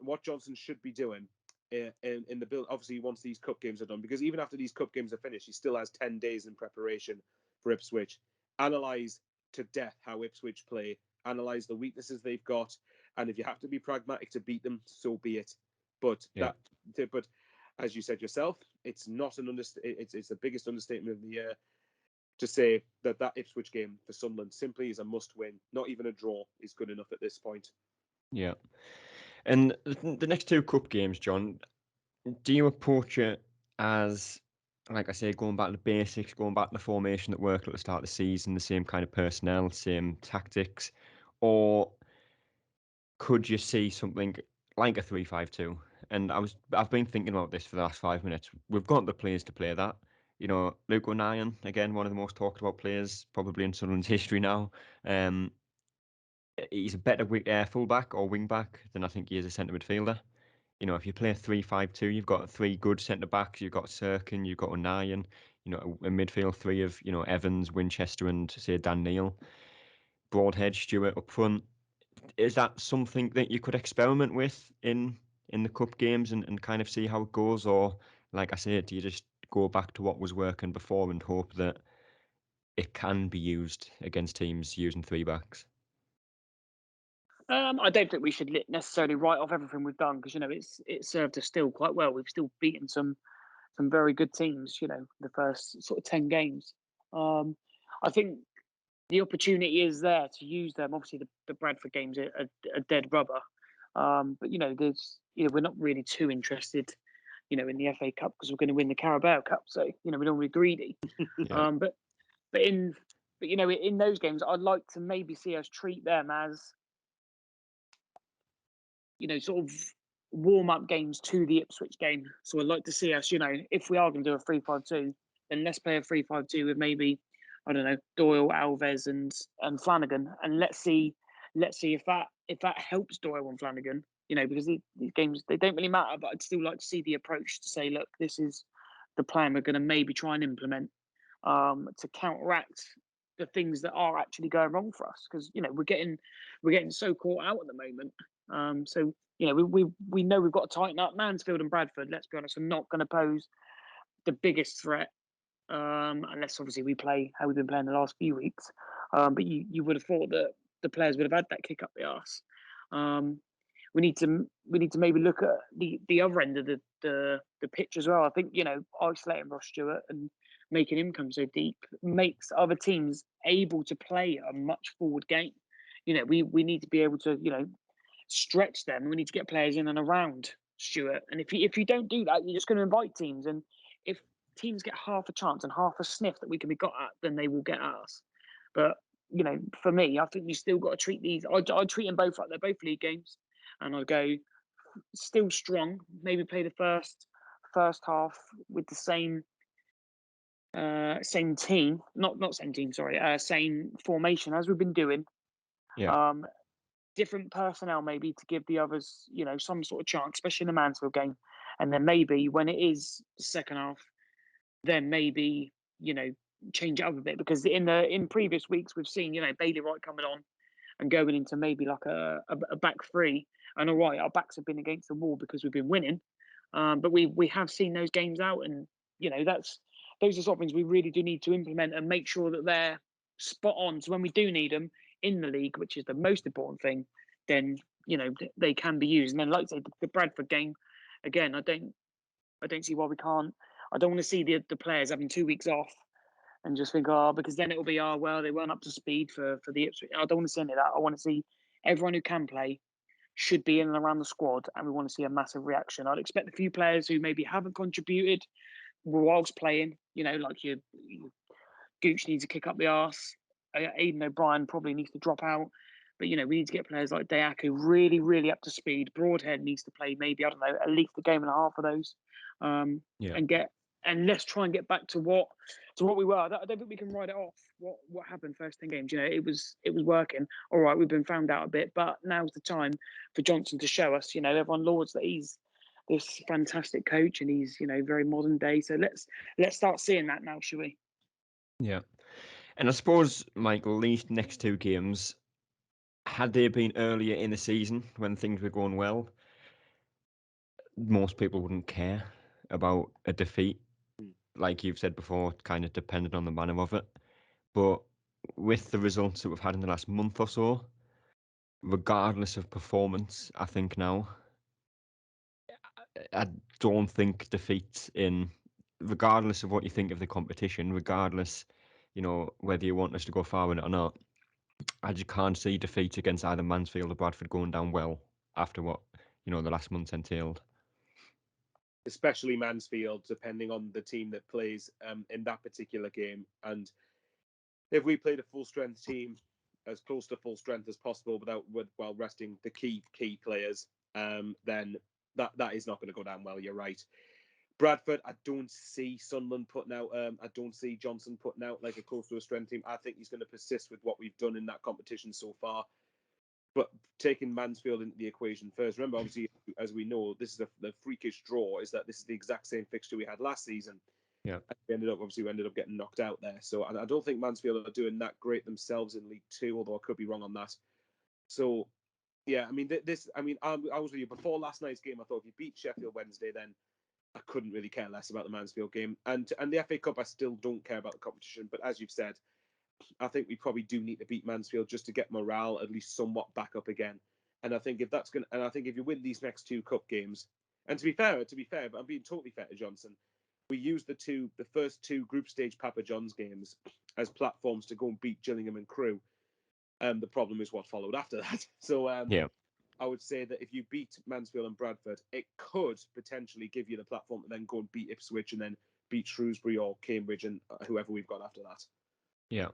What Johnson should be doing in the build, obviously, once these cup games are done, because even after these cup games are finished, he still has 10 days in preparation for Ipswich. Analyse to death how Ipswich play, analyse the weaknesses they've got, and if you have to be pragmatic to beat them, so be it. But but as you said yourself, it's not it's the biggest understatement of the year to say that Ipswich game for Sunderland simply is a must-win. Not even a draw is good enough at this point. Yeah. And the next two cup games, John, do you approach it as, like I say, going back to the basics, going back to the formation that worked at the start of the season, the same kind of personnel, same tactics, or could you see something like a 3-5-2? And I've been thinking about this for the last 5 minutes. We've got the players to play that. You know, Luke O'Nien, again, one of the most talked about players probably in Sunderland's history now. He's a better fullback or wing back than I think he is a centre midfielder. You know, if you play a 3-5-2, you've got 3 good centre backs. You've got Sirkin, you've got O'Nien. You know, a midfield 3 of Evans, Winchester, and say Dan Neil. Broadhead, Stewart up front. Is that something that you could experiment with in the cup games and kind of see how it goes, or like I said, do you just go back to what was working before and hope that it can be used against teams using 3 backs? I don't think we should necessarily write off everything we've done because it served us still quite well. We've still beaten some very good teams. The first sort of 10 games. I think the opportunity is there to use them. Obviously, the Bradford games are dead rubber. But we're not really too interested, in the FA Cup because we're going to win the Carabao Cup. So we don't want to be greedy. Yeah. But in those games, I'd like to maybe see us treat them as sort of warm-up games to the Ipswich game. So I'd like to see us, if we are going to do a 3-5-2, then let's play a 3-5-2 with maybe, I don't know, Doyle, Alves, and Flanagan, and let's see if that helps Doyle and Flanagan. Because these games, they don't really matter, but I'd still like to see the approach to say, look, this is the plan we're going to maybe try and implement to counteract the things that are actually going wrong for us. Because we're getting so caught out at the moment. So we know we've got to tighten up. Mansfield and Bradford, let's be honest, are not going to pose the biggest threat unless obviously we play how we've been playing the last few weeks. But you would have thought that the players would have had that kick up the arse. We need to maybe look at the other end of the pitch as well. I think isolating Ross Stewart and making him come so deep makes other teams able to play a much forward game. We need to be able to stretch them. We need to get players in and around Stewart. And if you don't do that, you're just going to invite teams. And if teams get half a chance and half a sniff that we can be got at, then they will get at us. But for me, I think you still got to treat these. I'd treat them both like they're both league games, and I'd go still strong. Maybe play the first half with the same team, not same team. Sorry, same formation as we've been doing. Yeah. Different personnel maybe to give the others, some sort of chance, especially in the Mansfield game. And then maybe when it is the second half, then maybe, change it up a bit. Because in previous weeks, we've seen, Bailey Wright coming on and going into maybe like a back three. And all right, our backs have been against the wall because we've been winning. But we have seen those games out. And, those are sort of things we really do need to implement and make sure that they're spot on. So when we do need them in the league, which is the most important thing, then they can be used. And then, like I say, the Bradford game, again, I don't see why we can't. I don't want to see the players having 2 weeks off and just think, because then it'll be, well, they weren't up to speed for the Ipswich. I don't want to see any of that. I want to see everyone who can play should be in and around the squad, and we want to see a massive reaction. I'd expect a few players who maybe haven't contributed whilst playing, like your Gooch needs to kick up the arse. Aidan O'Brien probably needs to drop out. But, we need to get players like Dayaku really, really up to speed. Broadhead needs to play maybe, I don't know, at least a game and a half of those. And let's try and get back to what we were. I don't think we can write it off. What happened first 10 games? It was working. All right, we've been found out a bit, but now's the time for Johnson to show us. Everyone lauds that he's this fantastic coach, and he's very modern day. So let's start seeing that now, shall we? Yeah. And I suppose, Michael, these next two games, had they been earlier in the season when things were going well, most people wouldn't care about a defeat. Like you've said before, kind of dependent on the manner of it. But with the results that we've had in the last month or so, regardless of performance, I think now, I don't think defeats regardless of what you think of the competition, regardless, whether you want us to go far in it or not, I just can't see defeats against either Mansfield or Bradford going down well after what, the last month's entailed. Especially Mansfield, depending on the team that plays in that particular game. And if we played a full-strength team, as close to full strength as possible while resting the key players, then that is not going to go down well. You're right. Bradford, I don't see Sunderland putting out. I don't see Johnson putting out like a close to a strength team. I think he's going to persist with what we've done in that competition so far. But taking Mansfield into the equation first, remember, obviously, as we know, this is the freakish draw. Is that this is the exact same fixture we had last season? Yeah. We ended up getting knocked out there. So I don't think Mansfield are doing that great themselves in League Two, although I could be wrong on that. So, yeah, I mean, I was with you before last night's game. I thought if you beat Sheffield Wednesday, then I couldn't really care less about the Mansfield game. And the FA Cup, I still don't care about the competition. But as you've said, I think we probably do need to beat Mansfield just to get morale at least somewhat back up again. And I think if you win these next two cup games, and to be fair, but I'm being totally fair to Johnson, we used the first two group stage Papa John's games as platforms to go and beat Gillingham and Crewe. The problem is what followed after that. So yeah. I would say that if you beat Mansfield and Bradford, it could potentially give you the platform to then go and beat Ipswich and then beat Shrewsbury or Cambridge and whoever we've got after that. Yeah.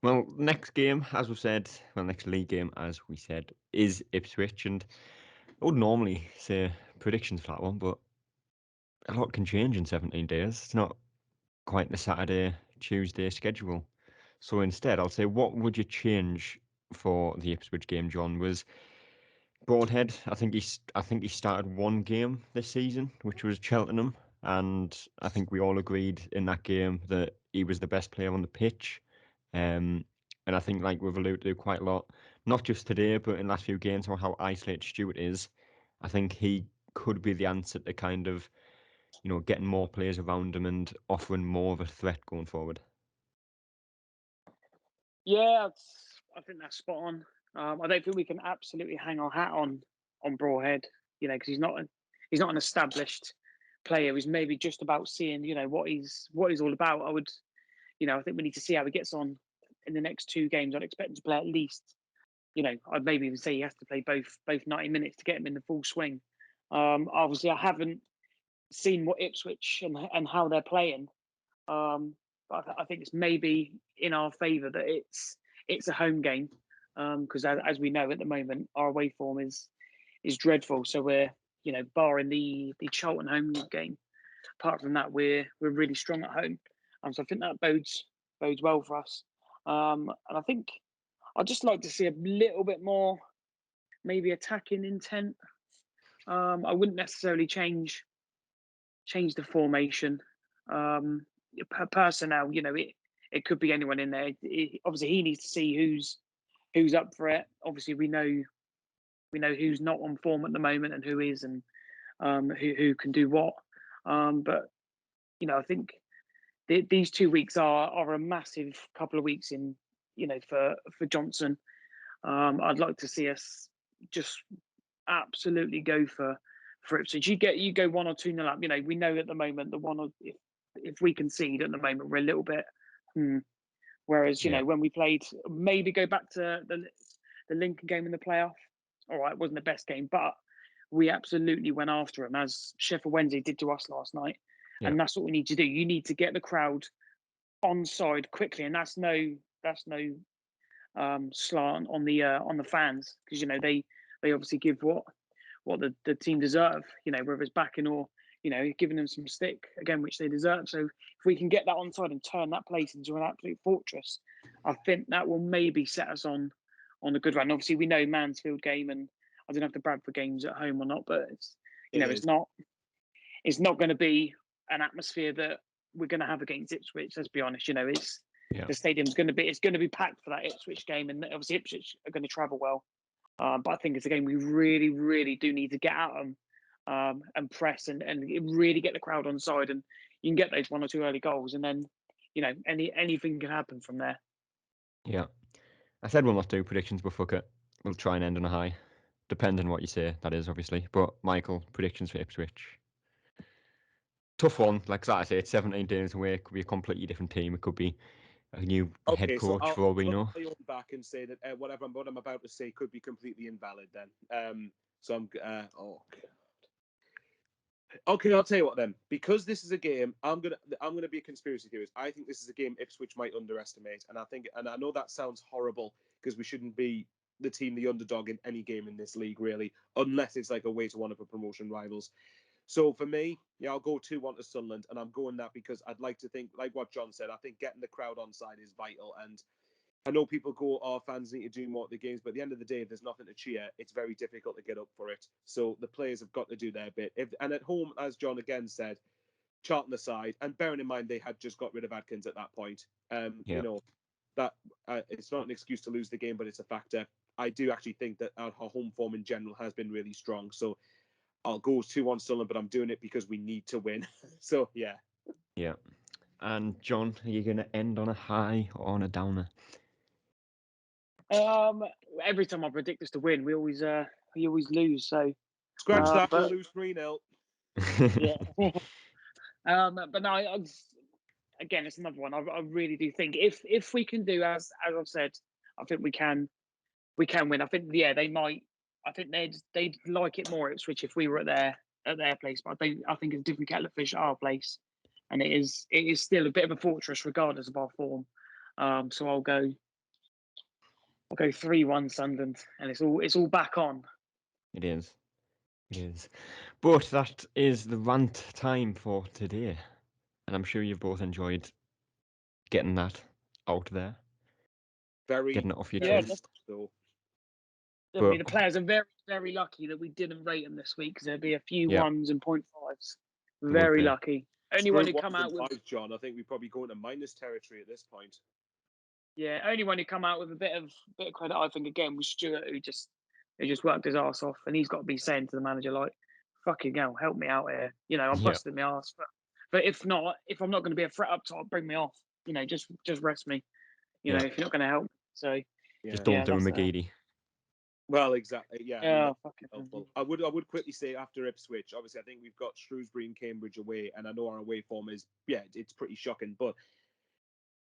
Well, next game, as we've said, next league game, as we said, is Ipswich. And I would normally say predictions for that one, but a lot can change in 17 days. It's not quite the Saturday, Tuesday schedule. So instead, I'll say, what would you change for the Ipswich game, John? Was Broadhead? I think he started one game this season, which was Cheltenham, and I think we all agreed in that game that he was the best player on the pitch. And I think, like we've alluded to quite a lot, not just today, but in the last few games, or how isolated Stewart is. I think he could be the answer to kind of, getting more players around him and offering more of a threat going forward. Yeah, I think that's spot on. I don't think we can absolutely hang our hat on Broadhead, because he's not an established player. He's maybe just about seeing, what he's all about. I think we need to see how he gets on in the next two games. I'd expect him to play at least, I'd maybe even say he has to play both 90 minutes to get him in the full swing. Obviously, I haven't seen what Ipswich and how they're playing. But I think it's maybe in our favour that it's a home game, because as we know at the moment, our away form is dreadful. So we're barring the Charlton home game. Apart from that, we're really strong at home, so I think that bodes well for us. And I think I'd just like to see a little bit more, maybe attacking intent. I wouldn't necessarily change the formation. Personnel, it could be anyone in there. Obviously, he needs to see who's up for it. Obviously, we know who's not on form at the moment and who is, and who can do what. But I think these 2 weeks are a massive couple of weeks in, for Johnson. I'd like to see us just absolutely go for Ipswich. You go 1 or 2-0 up. We know at the moment the one, if we concede at the moment, we're a little bit. Whereas when we played, maybe go back to the Lincoln game in the playoff. All right, it wasn't the best game, but we absolutely went after him, as Sheffield Wednesday did to us last night. Yeah. And that's what we need to do. You need to get the crowd on side quickly, and that's no slant on the fans, because they obviously give what the team deserve, whether it's backing or giving them some stick again, which they deserve. So if we can get that onside and turn that place into an absolute fortress, I think that will maybe set us on a good run. Obviously, we know Mansfield game, and I don't know if the Bradford game's at home or not, but You know, is. it's not going to be an atmosphere that we're going to have against Ipswich. Let's be honest. You know, the stadium's going to be packed for that Ipswich game, and obviously Ipswich are going to travel well. But I think it's a game we really, really do need to get at them and press and really get the crowd on side, and you can get those 1 or 2 early goals, and then you know anything can happen from there. Yeah. I said we'll not do predictions, but fuck it. We'll try and end on a high. Depending on what you say, that is, obviously. But, Michael, predictions for Ipswich. Tough one. Like I say, it's 17 days away. It could be a completely different team. It could be a new head coach for all we know. I'll back and say that what I'm about to say could be completely invalid then. So I'm... oh, God. Okay, I'll tell you what then. Because this is a game, I'm gonna be a conspiracy theorist. I think this is a game Ipswich might underestimate, and I know that sounds horrible because we shouldn't be the underdog in any game in this league really, unless it's like a way to one of our promotion rivals. So for me, yeah, I'll go 2-1 to Sunderland, and I'm going that because I'd like to think, like what John said, I think getting the crowd on side is vital. And I know people go, "Oh, fans need to do more at the games," but at the end of the day, if there's nothing to cheer, it's very difficult to get up for it. So the players have got to do their bit. And at home, as John again said, Charlton aside, and bearing in mind they had just got rid of Adkins at that point, you know, that it's not an excuse to lose the game, but it's a factor. I do actually think that our home form in general has been really strong. So I'll go 2-1 Sunderland, but I'm doing it because we need to win. So, yeah. Yeah. And, John, are you going to end on a high or on a downer? Every time I predict us to win, we always lose. So scratch that, but, we'll lose 3-0. Yeah. But no, again, it's another one. I really do think if we can do as I've said, I think we can win. I think they might. I think they'd like it more at Ipswich if we were at their place. But I think it's a different kettle of fish at our place, and it is still a bit of a fortress regardless of our form. So I'll go 3-1 Sunderland, and it's all back on. It is. But that is the rant time for today. And I'm sure you've both enjoyed getting that out there. Getting it off your chest. So. The players are very, very lucky that we didn't rate them this week because there'd be a few 1s and 0.5s. Very lucky. Only one who come out with 5, John. I think we probably go into minus territory at this point. Yeah, only one who come out with a bit of credit, I think, again, was Stuart, who just worked his arse off, and he's got to be saying to the manager, like, "Fucking hell, help me out here." You know, I'm busting my arse, but if I'm not going to be a threat up top, bring me off. You know, just rest me. You know, if you're not going to help. So just don't do a McGeady. Well, exactly. Yeah. I mean, would quickly say after Ipswich, obviously, I think we've got Shrewsbury and Cambridge away, and I know our away form is it's pretty shocking, but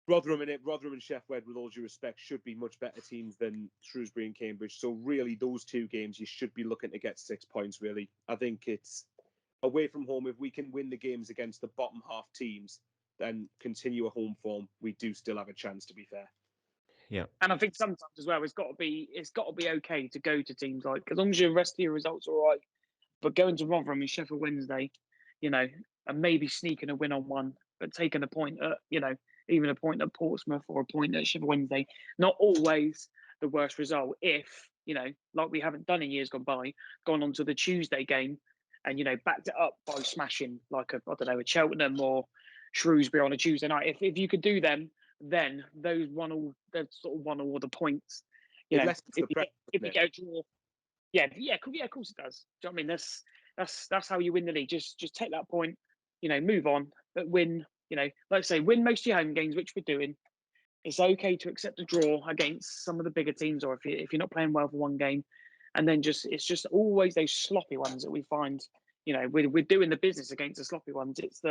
Rotherham and Sheffield, with all due respect, should be much better teams than Shrewsbury and Cambridge. So really, those 2 games, you should be looking to get 6 points, really. I think it's away from home. If we can win the games against the bottom half teams, then continue a home form, we do still have a chance, to be fair. Yeah. And I think sometimes as well, it's got to be okay to go to teams like, as long as your rest of your results are all right, but going to Rotherham and Sheffield Wednesday, you know, and maybe sneaking a win on one, but taking a point at, you know, even a point at Portsmouth or a point at Sheffield Wednesday, not always the worst result if, you know, like we haven't done in years gone by, gone on to the Tuesday game and, you know, backed it up by smashing like a Cheltenham or Shrewsbury on a Tuesday night. If you could do them, then those sort of one or the points, you know, if you get a draw. Yeah, of course it does. Do you know what I mean? That's how you win the league. Just take that point, you know, move on, but win. You know, like I say, win most of your home games, which we're doing. It's okay to accept a draw against some of the bigger teams, or if you're not playing well for one game, and then it's just always those sloppy ones that we find. You know, we're doing the business against the sloppy ones. It's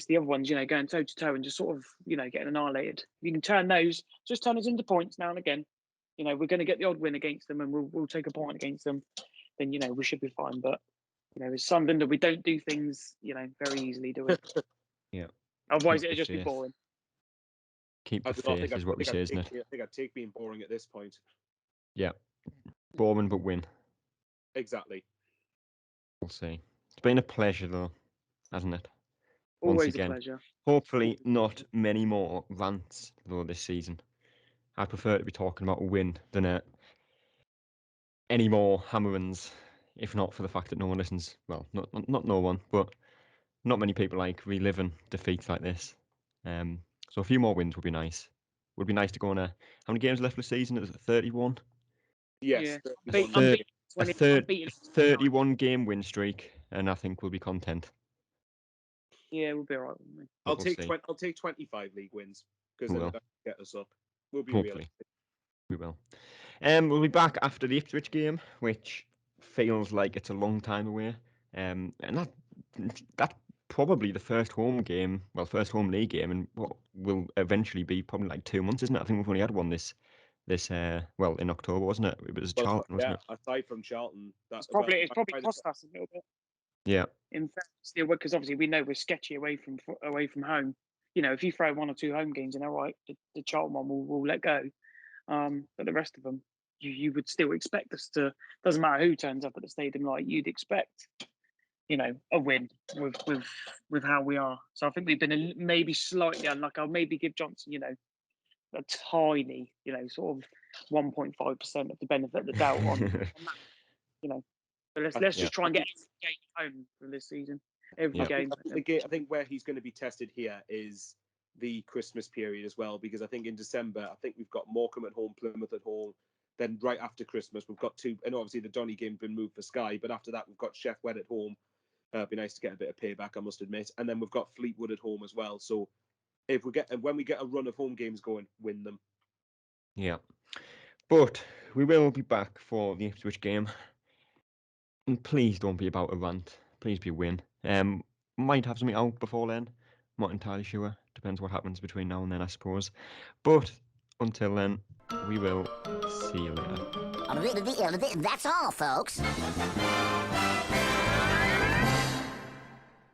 the other ones, you know, going toe to toe and just sort of, you know, getting annihilated. If you can turn those into points now and again. You know, we're going to get the odd win against them, and we'll take a point against them. Then, you know, we should be fine. But, you know, it's something that we don't do things, you know, very easily, do we? Yeah. Otherwise, it'll just be boring. Keep the faith is what we say, isn't it? I think I'd take being boring at this point. Yeah. Boring, but win. Exactly. We'll see. It's been a pleasure, though, hasn't it? Always a pleasure. Hopefully not many more rants, though, this season. I prefer to be talking about a win than any more hammerings if not for the fact that no one listens. Well, not no one, but not many people like reliving defeats like this. So a few more wins would be nice. Would be nice to go on a. How many games left this season? Is it 31? Yes, Yeah. 31. third- Unbeaten. 31 game win streak, and I think we'll be content. Yeah, we'll be all right. Won't we? I'll We'll take see. I'll take 25 league wins because We then will. that'll get us up. We'll be Hopefully. realistic. We will. We'll be back after the Ipswich game, which feels like it's a long time away. And that's probably the first home game, first home league game, and what will eventually be probably like 2 months, isn't it? I think we've only had one this in October, wasn't it? It was Charlton, wasn't it? Aside from Charlton, It's probably cost us a little bit. Yeah. In fact, still, because obviously we know we're sketchy away from home. You know, if you throw 1 or 2 home games in, all right, the Charlton one we'll let go. But the rest of them, you would still expect us to. Doesn't matter who turns up at the stadium, like you'd expect, you know, a win with how we are. So I think we've been maybe slightly unlucky. I'll maybe give Johnson, you know, a tiny, you know, sort of 1.5% of the benefit of the doubt on that, you know. But let's just try and get every game home for this season. Every game. I think where he's going to be tested here is the Christmas period as well, because I think in December, I think we've got Morecambe at home, Plymouth at home. Then right after Christmas, we've got 2, and obviously the Donny game been moved for Sky, but after that, we've got Sheffield at home. It'd be nice to get a bit of payback, I must admit. And then we've got Fleetwood at home as well. So when we get a run of home games going, win them. Yeah. But we will be back for the Ipswich game. And please don't be about a rant. Please be a win. Might have something out before then. Not entirely sure. Depends what happens between now and then, I suppose. But until then, we will see you later. That's all, folks.